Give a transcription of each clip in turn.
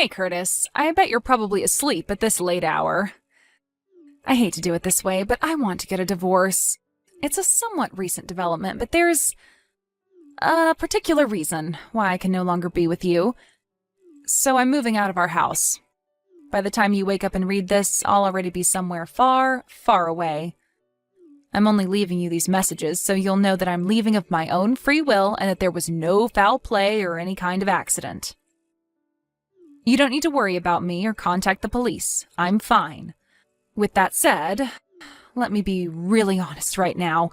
Hey, Curtis. I bet you're probably asleep at this late hour. I hate to do it this way, but I want to get a divorce. It's a somewhat recent development, but there's a particular reason why I can no longer be with you. So I'm moving out of our house. By the time you wake up and read this, I'll already be somewhere far, far away. I'm only leaving you these messages so you'll know that I'm leaving of my own free will and that there was no foul play or any kind of accident. You don't need to worry about me or contact the police. I'm fine. With that said, let me be really honest right now.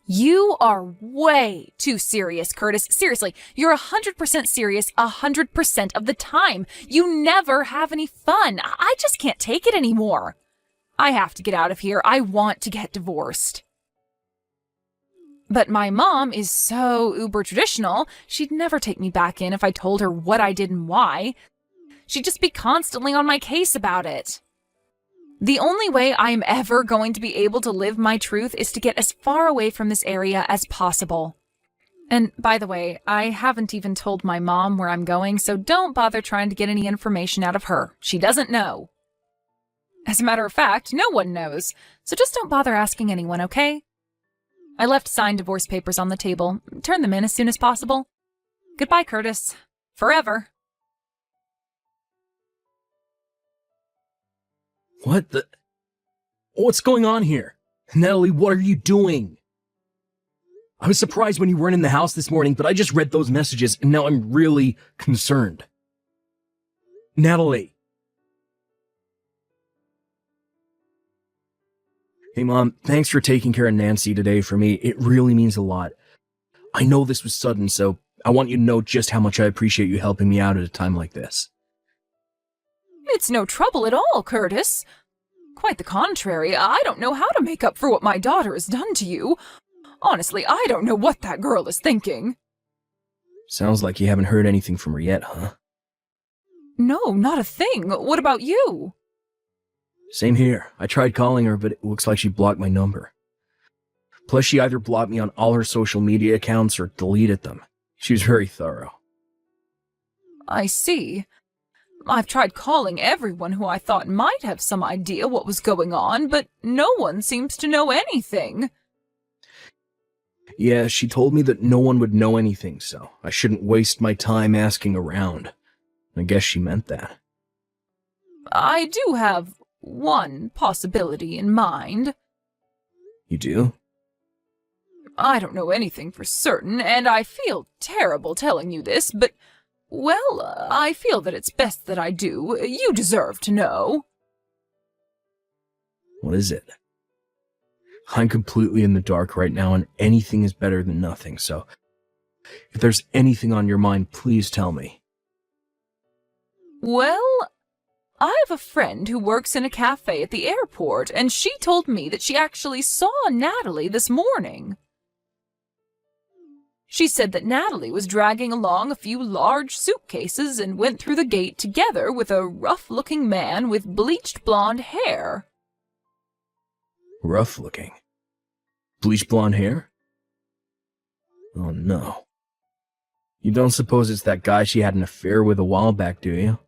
You are way too serious, Curtis. Seriously, you're 100% serious 100% of the time. You never have any fun. I just can't take it anymore. I have to get out of here. I want to get divorced. But my mom is so uber traditional, she'd never take me back in if I told her what I did and why. She'd just be constantly on my case about it. The only way I'm ever going to be able to live my truth is to get as far away from this area as possible. And by the way, I haven't even told my mom where I'm going, so don't bother trying to get any information out of her. She doesn't know. As a matter of fact, no one knows, so just don't bother asking anyone, okay? I left signed divorce papers on the table. Turn them in as soon as possible. Goodbye, Curtis. Forever. What the? What's going on here? Natalie, what are you doing? I was surprised when you weren't in the house this morning, but I just read those messages and now I'm really concerned. Natalie. Hey Mom, thanks for taking care of Nancy today for me. It really means a lot. I know this was sudden, so I want you to know just how much I appreciate you helping me out at a time like this. It's no trouble at all, Curtis. Quite the contrary. I don't know how to make up for what my daughter has done to you. Honestly, I don't know what that girl is thinking. Sounds like you haven't heard anything from her yet, huh? No, not a thing. What about you? Same here. I tried calling her, but it looks like she blocked my number. Plus, she either blocked me on all her social media accounts or deleted them. She was very thorough. I see. I've tried calling everyone who I thought might have some idea what was going on, but no one seems to know anything. Yeah, she told me that no one would know anything, so I shouldn't waste my time asking around. I guess she meant that. I do have one possibility in mind. You do? I don't know anything for certain, and I feel terrible telling you this, but, well, I feel that it's best that I do. You deserve to know. What is it? I'm completely in the dark right now, and anything is better than nothing, so if there's anything on your mind, please tell me. Well, I have a friend who works in a cafe at the airport, and she told me that she actually saw Natalie this morning. She said that Natalie was dragging along a few large suitcases and went through the gate together with a rough-looking man with bleached blonde hair. Rough-looking? Bleached blonde hair? Oh no. You don't suppose it's that guy she had an affair with a while back, do you?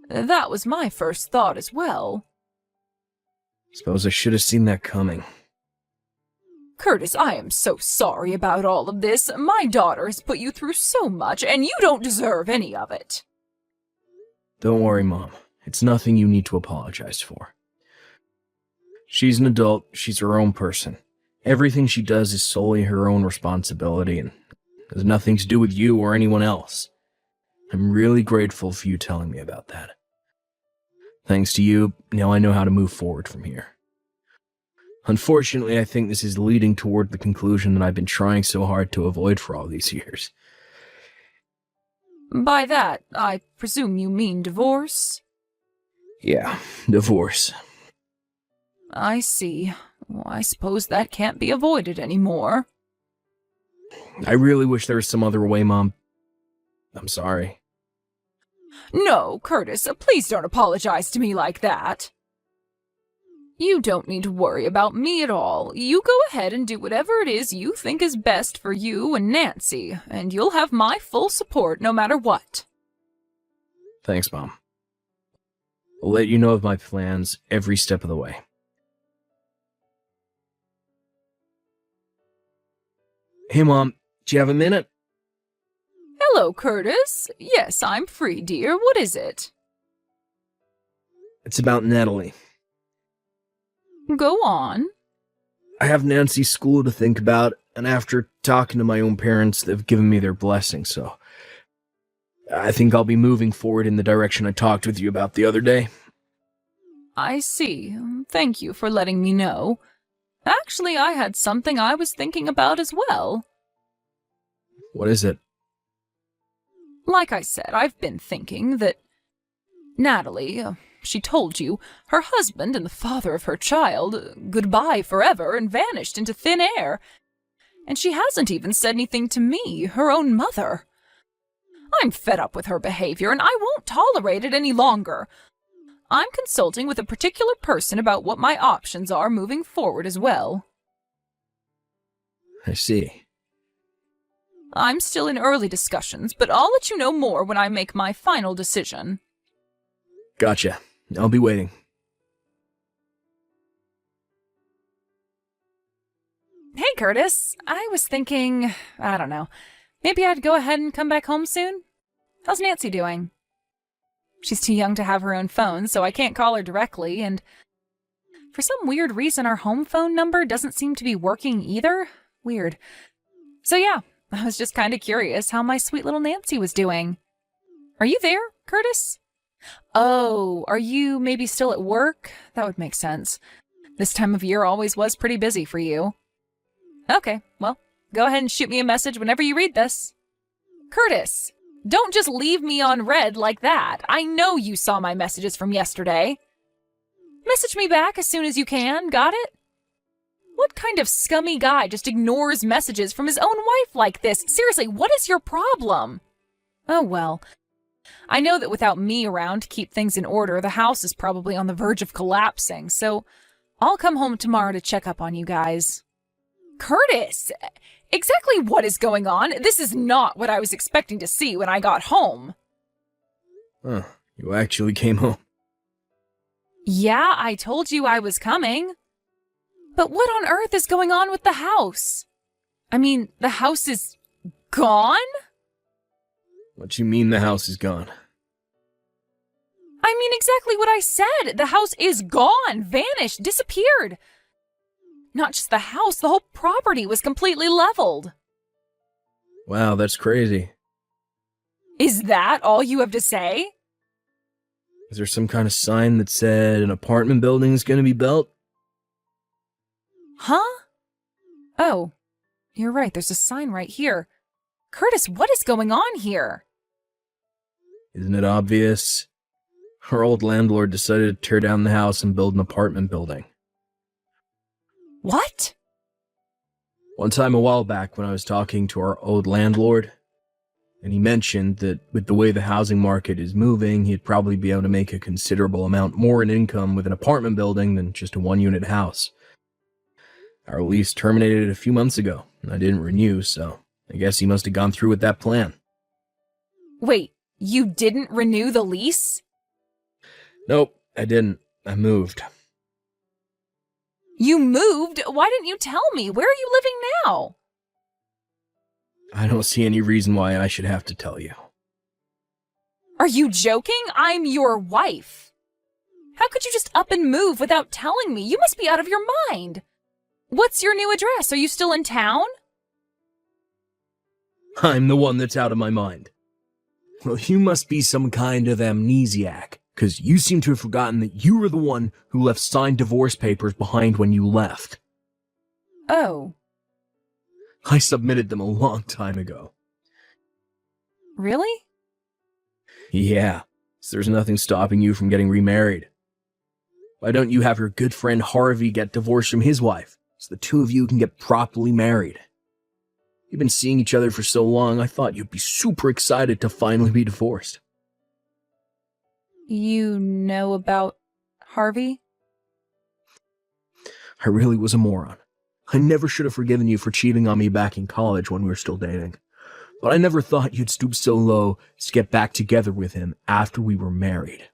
That was my first thought as well. Suppose I should have seen that coming. Curtis, I am so sorry about all of this. My daughter has put you through so much, and you don't deserve any of it. Don't worry, Mom. It's nothing you need to apologize for. She's an adult. She's her own person. Everything she does is solely her own responsibility and has nothing to do with you or anyone else. I'm really grateful for you telling me about that. Thanks to you, now I know how to move forward from here. Unfortunately, I think this is leading toward the conclusion that I've been trying so hard to avoid for all these years. By that, I presume you mean divorce? Yeah, divorce. I see. Well, I suppose that can't be avoided anymore. I really wish there was some other way, Mom. I'm sorry. No, Curtis, please don't apologize to me like that. You don't need to worry about me at all. You go ahead and do whatever it is you think is best for you and Nancy, and you'll have my full support no matter what. Thanks, Mom. I'll let you know of my plans every step of the way. Hey, Mom, do you have a minute? Hello, Curtis. Yes, I'm free, dear. What is it? It's about Natalie. Go on. I have Nancy's school to think about, and after talking to my own parents, they've given me their blessing, so I think I'll be moving forward in the direction I talked with you about the other day. I see. Thank you for letting me know. Actually, I had something I was thinking about as well. What is it? Like I said, I've been thinking that Natalie, she told you, her husband and the father of her child, goodbye forever and vanished into thin air. And she hasn't even said anything to me, her own mother. I'm fed up with her behavior, and I won't tolerate it any longer. I'm consulting with a particular person about what my options are moving forward as well. I see. I'm still in early discussions, but I'll let you know more when I make my final decision. Gotcha. I'll be waiting. Hey, Curtis. I was thinking, I don't know, maybe I'd go ahead and come back home soon? How's Nancy doing? She's too young to have her own phone, so I can't call her directly, and for some weird reason our home phone number doesn't seem to be working either. Weird. So yeah, I was just kind of curious how my sweet little Nancy was doing. Are you there, Curtis? Oh, are you maybe still at work? That would make sense. This time of year always was pretty busy for you. Okay, well, go ahead and shoot me a message whenever you read this. Curtis, don't just leave me on red like that. I know you saw my messages from yesterday. Message me back as soon as you can, got it? What kind of scummy guy just ignores messages from his own wife like this? Seriously, what is your problem? Oh well. I know that without me around to keep things in order, the house is probably on the verge of collapsing, so I'll come home tomorrow to check up on you guys. Curtis! Exactly what is going on? This is not what I was expecting to see when I got home. Huh, you actually came home. Yeah, I told you I was coming. But what on earth is going on with the house? I mean, the house is gone? What you mean the house is gone? I mean exactly what I said. The house is gone, vanished, disappeared. Not just the house, the whole property was completely leveled. Wow, that's crazy. Is that all you have to say? Is there some kind of sign that said an apartment building is going to be built? Huh? Oh, you're right, there's a sign right here. Curtis, what is going on here? Isn't it obvious? Our old landlord decided to tear down the house and build an apartment building. What? One time a while back when I was talking to our old landlord, and he mentioned that with the way the housing market is moving, he'd probably be able to make a considerable amount more in income with an apartment building than just a one-unit house. Our lease terminated a few months ago, and I didn't renew, so I guess he must have gone through with that plan. Wait, you didn't renew the lease? Nope, I didn't. I moved. You moved? Why didn't you tell me? Where are you living now? I don't see any reason why I should have to tell you. Are you joking? I'm your wife. How could you just up and move without telling me? You must be out of your mind. What's your new address? Are you still in town? I'm the one that's out of my mind. Well, you must be some kind of amnesiac, because you seem to have forgotten that you were the one who left signed divorce papers behind when you left. Oh. I submitted them a long time ago. Really? Yeah, so there's nothing stopping you from getting remarried. Why don't you have your good friend Harvey get divorced from his wife, so the two of you can get properly married? You've been seeing each other for so long, I thought you'd be super excited to finally be divorced. You know about Harvey? I really was a moron. I never should have forgiven you for cheating on me back in college when we were still dating. but I never thought you'd stoop so low to get back together with him after we were married.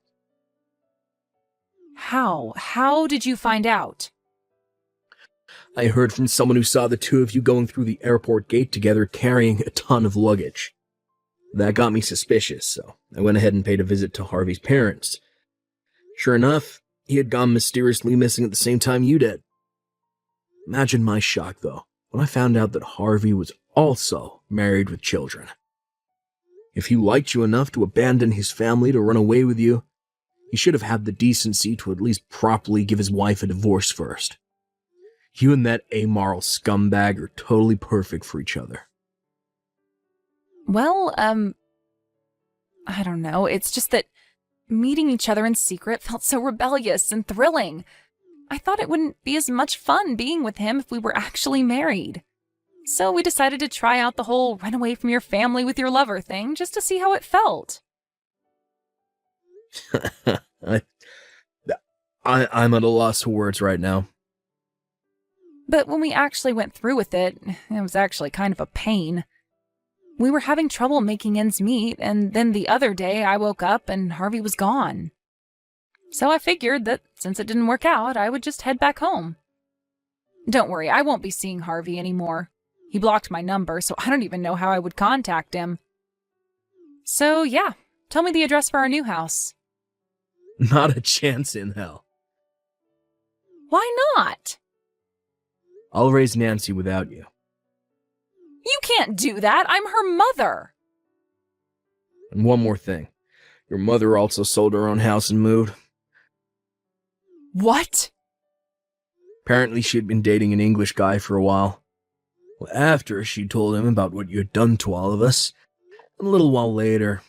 How? How did you find out? I heard from someone who saw the two of you going through the airport gate together carrying a ton of luggage. That got me suspicious, so I went ahead and paid a visit to Harvey's parents. Sure enough, he had gone mysteriously missing at the same time you did. Imagine my shock, though, when I found out that Harvey was also married with children. If he liked you enough to abandon his family to run away with you, he should have had the decency to at least properly give his wife a divorce first. You and that amoral scumbag are totally perfect for each other. Well, I don't know. It's just that meeting each other in secret felt so rebellious and thrilling. I thought it wouldn't be as much fun being with him if we were actually married. So we decided to try out the whole run away from your family with your lover thing just to see how it felt. I'm at a loss for words right now. But when we actually went through with it, it was actually kind of a pain. We were having trouble making ends meet, and then the other day I woke up and Harvey was gone. So I figured that since it didn't work out, I would just head back home. Don't worry, I won't be seeing Harvey anymore. He blocked my number, so I don't even know how I would contact him. So yeah, tell me the address for our new house. Not a chance in hell. Why not? I'll raise Nancy without you. You can't do that. I'm her mother. And one more thing. Your mother also sold her own house and moved. What? Apparently she'd been dating an English guy for a while. Well, after she told him about what you had done to all of us, and a little while later,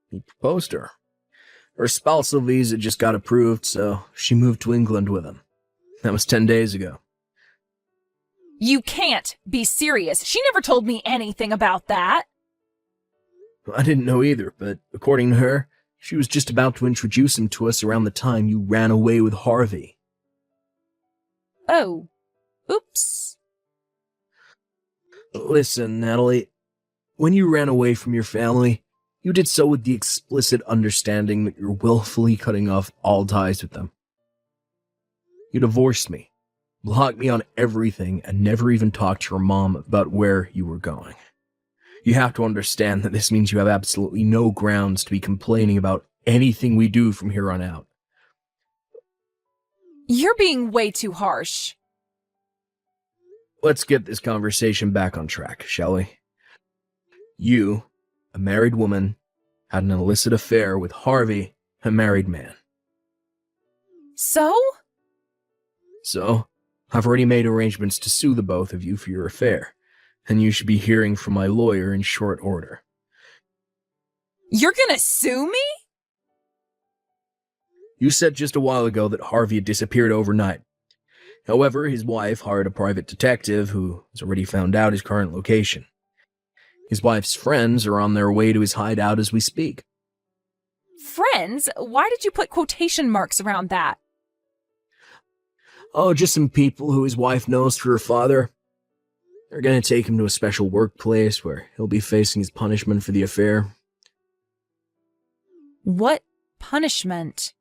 he proposed to her. Her spousal visa just got approved, so she moved to England with him. That was 10 days ago. You can't be serious. She never told me anything about that. I didn't know either, but according to her, she was just about to introduce him to us around the time you ran away with Harvey. Oh. Oops. Listen, Natalie, when you ran away from your family, you did so with the explicit understanding that you're willfully cutting off all ties with them. You divorced me, blocked me on everything, and never even talked to your mom about where you were going. You have to understand that this means you have absolutely no grounds to be complaining about anything we do from here on out. You're being way too harsh. Let's get this conversation back on track, shall we? You, a married woman, had an illicit affair with Harvey, a married man. So? So, I've already made arrangements to sue the both of you for your affair, and you should be hearing from my lawyer in short order. You're gonna sue me? You said just a while ago that Harvey had disappeared overnight. However, his wife hired a private detective who has already found out his current location. His wife's friends are on their way to his hideout as we speak. Friends? Why did you put quotation marks around that? Oh, just some people who his wife knows through her father. They're going to take him to a special workplace where he'll be facing his punishment for the affair. What punishment?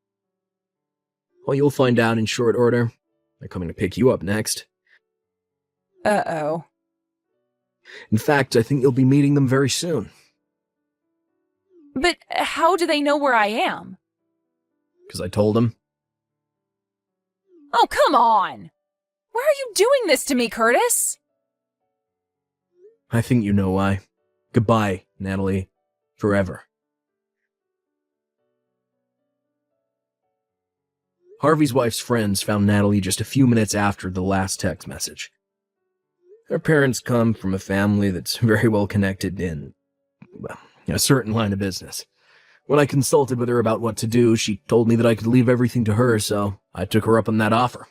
Well, you'll find out in short order. They're coming to pick you up next. Uh-oh. In fact, I think you'll be meeting them very soon. But how do they know where I am? Because I told them. Oh, come on! Why are you doing this to me, Curtis? I think you know why. Goodbye, Natalie. Forever. Harvey's wife's friends found Natalie just a few minutes after the last text message. Her parents come from a family that's very well connected in, well, a certain line of business. When I consulted with her about what to do, she told me that I could leave everything to her, so I took her up on that offer.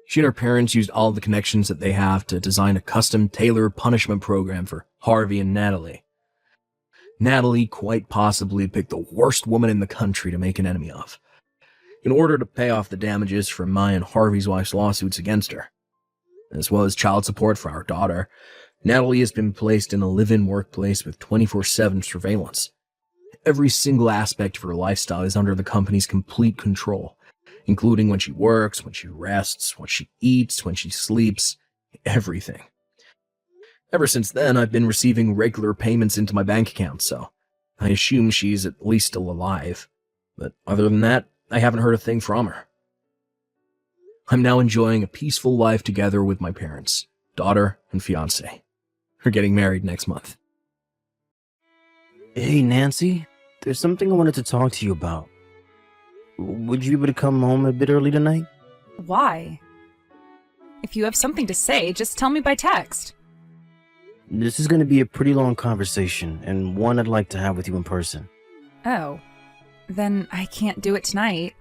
She and her parents used all the connections that they have to design a custom tailored punishment program for Harvey and Natalie. Natalie quite possibly picked the worst woman in the country to make an enemy of, in order to pay off the damages from my and Harvey's wife's lawsuits against her, as well as child support for our daughter, Natalie has been placed in a live-in workplace with 24/7 surveillance. Every single aspect of her lifestyle is under the company's complete control, including when she works, when she rests, what she eats, when she sleeps, everything. Ever since then, I've been receiving regular payments into my bank account, so I assume she's at least still alive. But other than that, I haven't heard a thing from her. I'm now enjoying a peaceful life together with my parents, daughter, and fiancé. We're getting married next month. Hey, Nancy, there's something I wanted to talk to you about. Would you be able to come home a bit early tonight? Why? If you have something to say, just tell me by text. This is going to be a pretty long conversation, and one I'd like to have with you in person. Oh, then I can't do it tonight.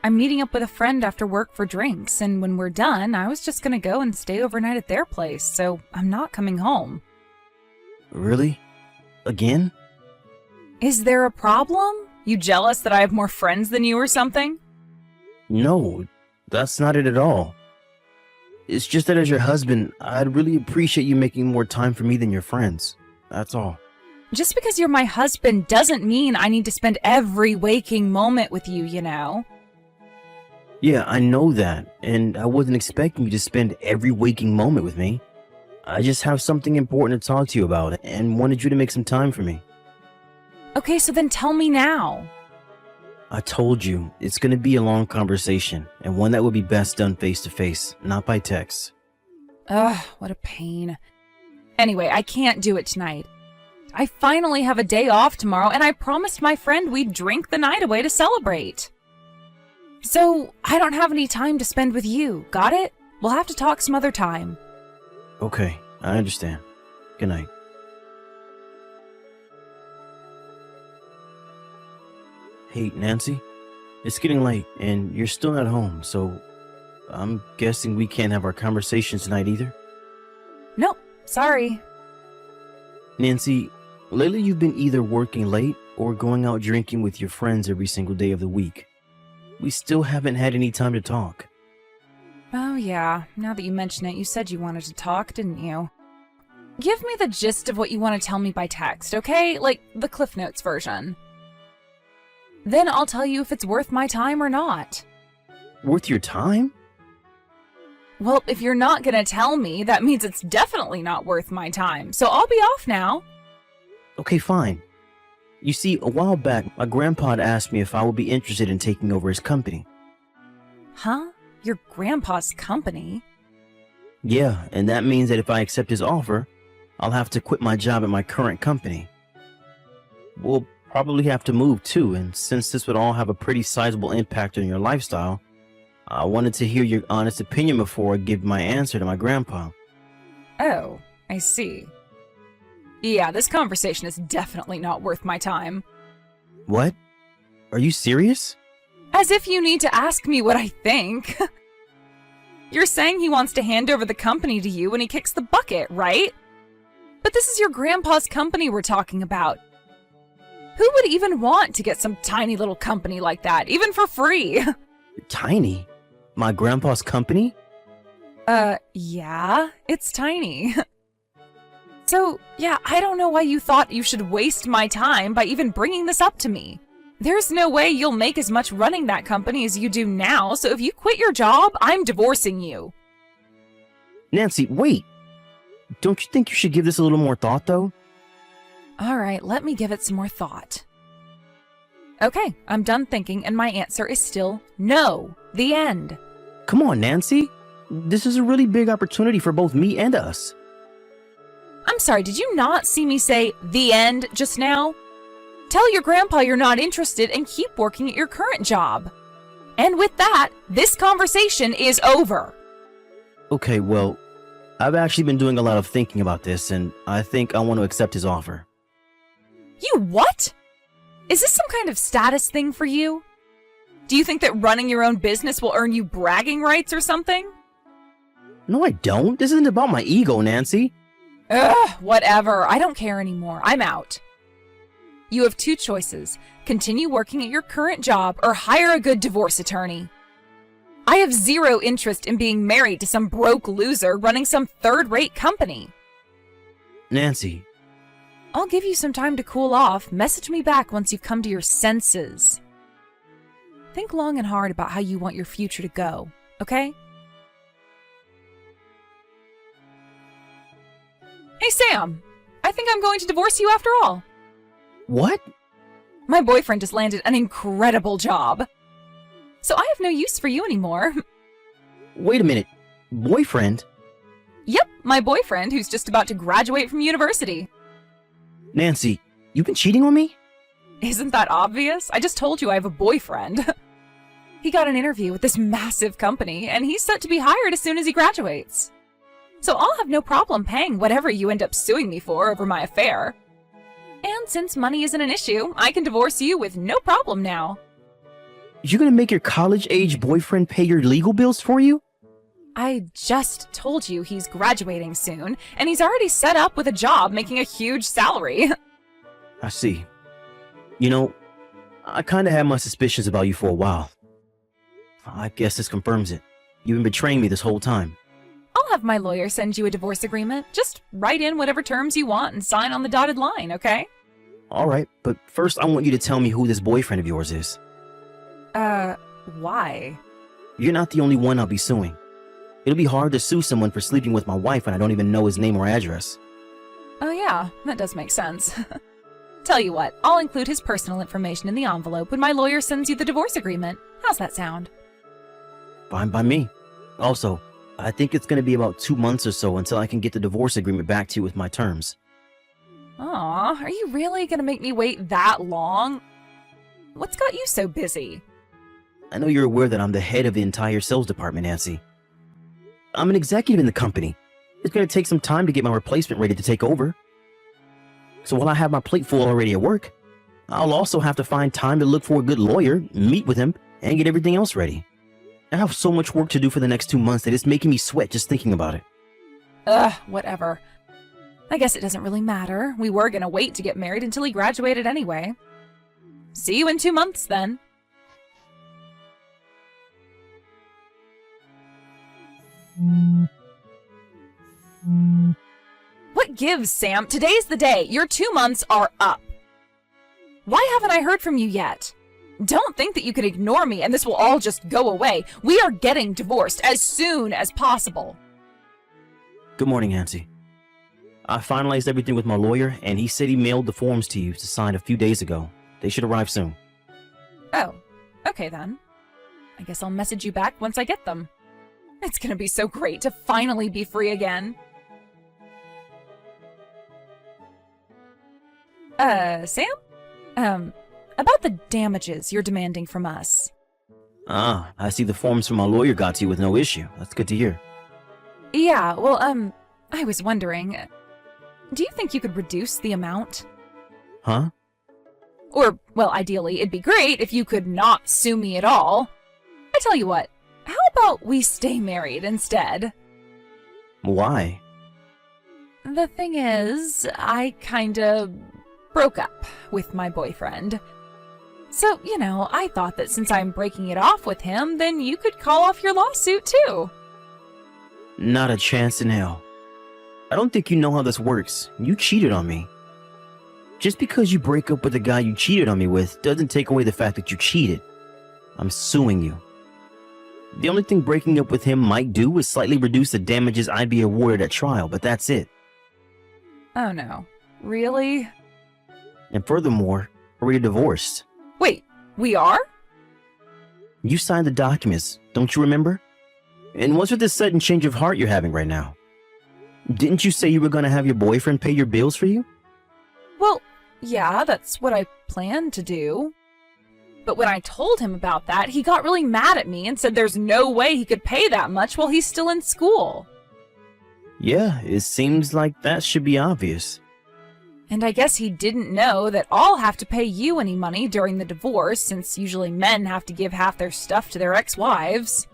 I'm meeting up with a friend after work for drinks, and when we're done, I was just gonna go and stay overnight at their place, so I'm not coming home. Really? Again? Is there a problem? You jealous that I have more friends than you or something? No, that's not it at all. It's just that as your husband, I'd really appreciate you making more time for me than your friends. That's all. Just because you're my husband doesn't mean I need to spend every waking moment with you, you know? Yeah, I know that, and I wasn't expecting you to spend every waking moment with me. I just have something important to talk to you about, and wanted you to make some time for me. Okay, so then tell me now. I told you, it's going to be a long conversation, and one that would be best done face to face, not by text. Ugh, what a pain. Anyway, I can't do it tonight. I finally have a day off tomorrow, and I promised my friend we'd drink the night away to celebrate. So, I don't have any time to spend with you, got it? We'll have to talk some other time. Okay, I understand. Good night. Hey, Nancy, it's getting late, and you're still not home, so I'm guessing we can't have our conversations tonight either? Nope, sorry. Nancy, lately you've been either working late or going out drinking with your friends every single day of the week. We still haven't had any time to talk. Oh yeah, now that you mention it, you said you wanted to talk, didn't you? Give me the gist of what you want to tell me by text, okay? Like the Cliff Notes version. Then I'll tell you if it's worth my time or not. Worth your time? Well, if you're not gonna tell me, that means it's definitely not worth my time, so I'll be off now. Okay, fine. You see, a while back, my grandpa had asked me if I would be interested in taking over his company. Huh? Your grandpa's company? Yeah, and that means that if I accept his offer, I'll have to quit my job at my current company. We'll probably have to move too, and since this would all have a pretty sizable impact on your lifestyle, I wanted to hear your honest opinion before I give my answer to my grandpa. Oh, I see. Yeah, this conversation is definitely not worth my time. What? Are you serious? As if you need to ask me what I think. You're saying he wants to hand over the company to you when he kicks the bucket, right? But this is your grandpa's company we're talking about. Who would even want to get some tiny little company like that, even for free? Tiny? My grandpa's company? Yeah, it's tiny. So, yeah, I don't know why you thought you should waste my time by even bringing this up to me. There's no way you'll make as much running that company as you do now, so if you quit your job, I'm divorcing you. Nancy, wait! Don't you think you should give this a little more thought, though? Alright, let me give it some more thought. Okay, I'm done thinking, and my answer is still no. The end. Come on, Nancy. This is a really big opportunity for both me and us. I'm sorry, did you not see me say the end just now? Tell your grandpa you're not interested and keep working at your current job. And with that, this conversation is over. Okay, well, I've actually been doing a lot of thinking about this, and I think I want to accept his offer. You what? Is this some kind of status thing for you? Do you think that running your own business will earn you bragging rights or something? No, I don't. This isn't about my ego, Nancy. Ugh, whatever. I don't care anymore. I'm out. You have two choices. Continue working at your current job or hire a good divorce attorney. I have zero interest in being married to some broke loser running some third-rate company. Nancy, I'll give you some time to cool off. Message me back once you've come to your senses. Think long and hard about how you want your future to go, okay? Hey, Sam! I think I'm going to divorce you after all. what? My boyfriend just landed an incredible job. So I have no use for you anymore. Wait a minute. Boyfriend? Yep, my boyfriend who's just about to graduate from university. Nancy, you've been cheating on me? Isn't that obvious? I just told you I have a boyfriend. He got an interview with this massive company, and he's set to be hired as soon as he graduates. So I'll have no problem paying whatever you end up suing me for over my affair. And since money isn't an issue, I can divorce you with no problem now. You're gonna make your college-age boyfriend pay your legal bills for you? I just told you he's graduating soon, and he's already set up with a job making a huge salary. I see. You know, I kinda had my suspicions about you for a while. I guess this confirms it. You've been betraying me this whole time. I'll have my lawyer send you a divorce agreement. Just write in whatever terms you want and sign on the dotted line, okay? Alright, but first I want you to tell me who this boyfriend of yours is. Why? You're not the only one I'll be suing. It'll be hard to sue someone for sleeping with my wife and I don't even know his name or address. Oh yeah, that does make sense. Tell you what, I'll include his personal information in the envelope when my lawyer sends you the divorce agreement. How's that sound? Fine by me. Also, I think it's gonna be about 2 months or so until I can get the divorce agreement back to you with my terms. Aw, are you really gonna make me wait that long? What's got you so busy? I know you're aware that I'm the head of the entire sales department, Nancy. I'm an executive in the company. It's gonna take some time to get my replacement ready to take over. So while I have my plate full already at work, I'll also have to find time to look for a good lawyer, meet with him, and get everything else ready. I have so much work to do for the next 2 months that it's making me sweat just thinking about it. Ugh, whatever. I guess it doesn't really matter. We were gonna wait to get married until he graduated anyway. See you in 2 months, then. What gives, Sam? Today's the day. Your 2 months are up. Why haven't I heard from you yet? Don't think that you can ignore me and this will all just go away. We are getting divorced as soon as possible. Good morning, Nancy. I finalized everything with my lawyer, and he said he mailed the forms to you to sign a few days ago. They should arrive soon. Oh, okay then. I guess I'll message you back once I get them. It's gonna be so great to finally be free again. Sam? About the damages you're demanding from us. Ah, I see the forms from my lawyer got to you with no issue. That's good to hear. Yeah, well, I was wondering, do you think you could reduce the amount? Huh? Or, well, ideally, it'd be great if you could not sue me at all. I tell you what, how about we stay married instead? Why? The thing is, I kinda broke up with my boyfriend. So, you know, I thought that since I'm breaking it off with him, then you could call off your lawsuit too. Not a chance in hell. I don't think you know how this works. You cheated on me. Just because you break up with the guy you cheated on me with doesn't take away the fact that you cheated. I'm suing you. The only thing breaking up with him might do is slightly reduce the damages I'd be awarded at trial, but that's it. Oh no. Really? And furthermore, we're already divorced. Wait, we are? You signed the documents, don't you remember? And what's with this sudden change of heart you're having right now? Didn't you say you were going to have your boyfriend pay your bills for you? Well, yeah, that's what I planned to do. But when I told him about that, he got really mad at me and said there's no way he could pay that much while he's still in school. Yeah, it seems like that should be obvious. And I guess he didn't know that I'll have to pay you any money during the divorce, since usually men have to give half their stuff to their ex-wives.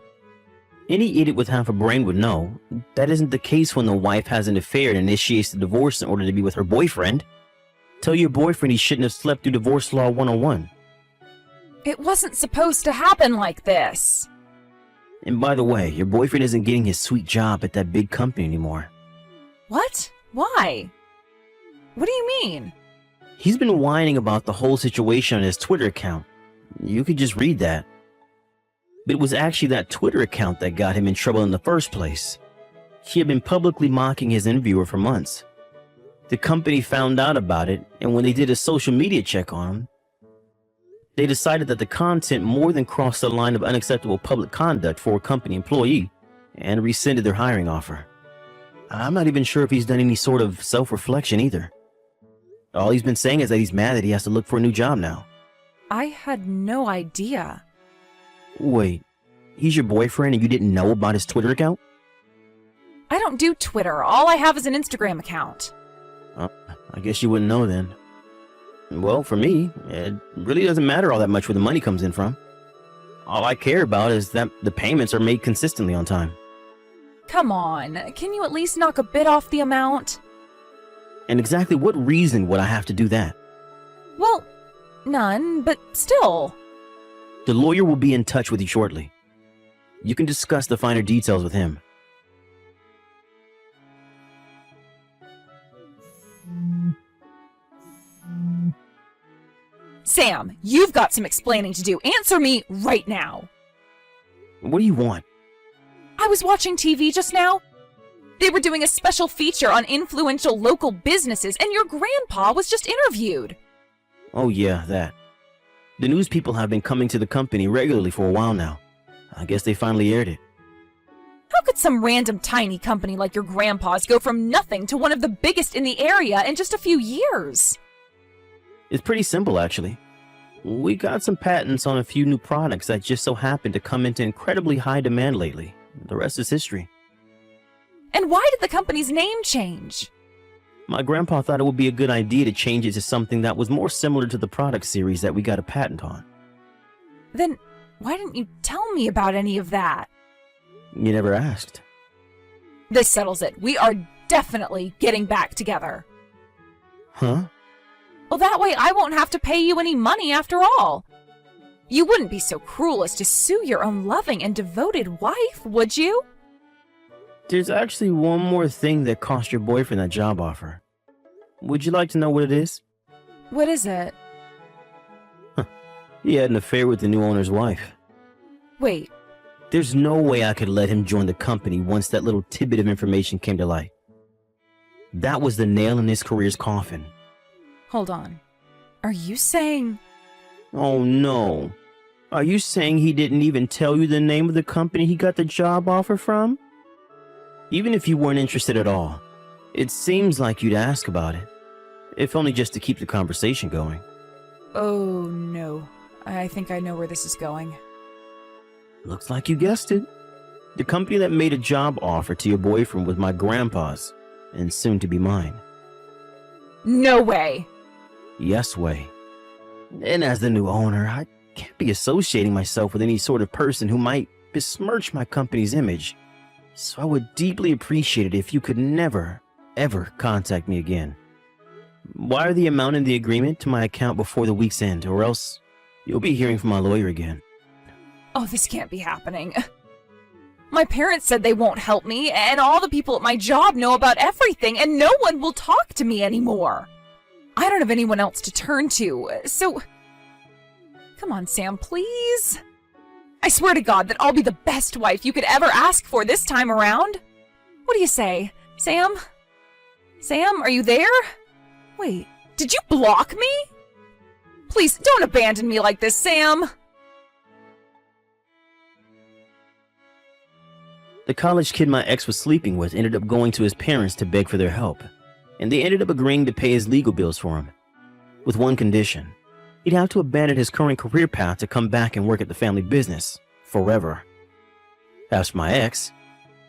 Any idiot with half a brain would know. That isn't the case when the wife has an affair and initiates the divorce in order to be with her boyfriend. Tell your boyfriend he shouldn't have slept through Divorce Law 101. It wasn't supposed to happen like this. And by the way, your boyfriend isn't getting his sweet job at that big company anymore. What? Why? What do you mean? He's been whining about the whole situation on his Twitter account. You could just read that. But it was actually that Twitter account that got him in trouble in the first place. He had been publicly mocking his interviewer for months. The company found out about it, and when they did a social media check on him, they decided that the content more than crossed the line of unacceptable public conduct for a company employee and rescinded their hiring offer. I'm not even sure if he's done any sort of self-reflection either. All he's been saying is that he's mad that he has to look for a new job now. I had no idea. Wait, he's your boyfriend and you didn't know about his Twitter account? I don't do Twitter. All I have is an Instagram account. I guess you wouldn't know then. Well, for me, it really doesn't matter all that much where the money comes in from. All I care about is that the payments are made consistently on time. Come on, can you at least knock a bit off the amount? And exactly what reason would I have to do that? Well, none, but still. The lawyer will be in touch with you shortly. You can discuss the finer details with him. Sam, you've got some explaining to do. Answer me right now. What do you want? I was watching TV just now. They were doing a special feature on influential local businesses, and your grandpa was just interviewed. Oh yeah, that. The news people have been coming to the company regularly for a while now. I guess they finally aired it. How could some random tiny company like your grandpa's go from nothing to one of the biggest in the area in just a few years? It's pretty simple, actually. We got some patents on a few new products that just so happen to come into incredibly high demand lately. The rest is history. And why did the company's name change? My grandpa thought it would be a good idea to change it to something that was more similar to the product series that we got a patent on. Then why didn't you tell me about any of that? You never asked. This settles it. We are definitely getting back together. Huh? Well, that way I won't have to pay you any money after all. You wouldn't be so cruel as to sue your own loving and devoted wife, would you? There's actually one more thing that cost your boyfriend that job offer. Would you like to know what it is? What is it? He had an affair with the new owner's wife. Wait, There's no way I could let him join the company once that little tidbit of information came to light. That was the nail in his career's coffin. hold on. Are you saying... Oh no. Are you saying he didn't even tell you the name of the company he got the job offer from? Even if you weren't interested at all, it seems like you'd ask about it. If only just to keep the conversation going. Oh no, I think I know where this is going. Looks like you guessed it. The company that made a job offer to your boyfriend was my grandpa's, and soon to be mine. No way! Yes way. And as the new owner, I can't be associating myself with any sort of person who might besmirch my company's image. So I would deeply appreciate it if you could never, ever contact me again. Wire the amount in the agreement to my account before the week's end, or else you'll be hearing from my lawyer again. Oh, this can't be happening. My parents said they won't help me, and all the people at my job know about everything, and no one will talk to me anymore. I don't have anyone else to turn to, so... Come on, Sam, please. I swear to God that I'll be the best wife you could ever ask for this time around. What do you say, Sam? Sam, are you there? Wait, did you block me? Please, don't abandon me like this, Sam. The college kid my ex was sleeping with ended up going to his parents to beg for their help, and they ended up agreeing to pay his legal bills for him. With one condition. He'd have to abandon his current career path to come back and work at the family business, forever. As for my ex,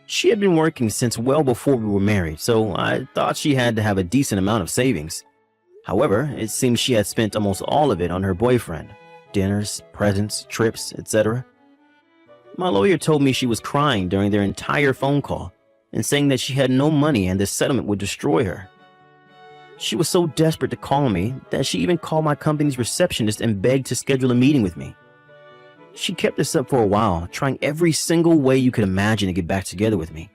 she had been working since well before we were married, so I thought she had to have a decent amount of savings. However, it seems she had spent almost all of it on her boyfriend. Dinners, presents, trips, etc. My lawyer told me she was crying during their entire phone call and saying that she had no money and this settlement would destroy her. She was so desperate to call me that she even called my company's receptionist and begged to schedule a meeting with me. She kept this up for a while, trying every single way you could imagine to get back together with me.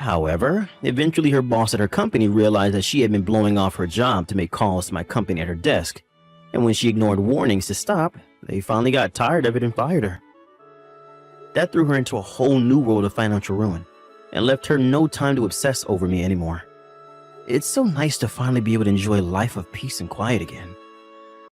However, eventually her boss at her company realized that she had been blowing off her job to make calls to my company at her desk, and when she ignored warnings to stop, they finally got tired of it and fired her. That threw her into a whole new world of financial ruin, and left her no time to obsess over me anymore. It's so nice to finally be able to enjoy a life of peace and quiet again.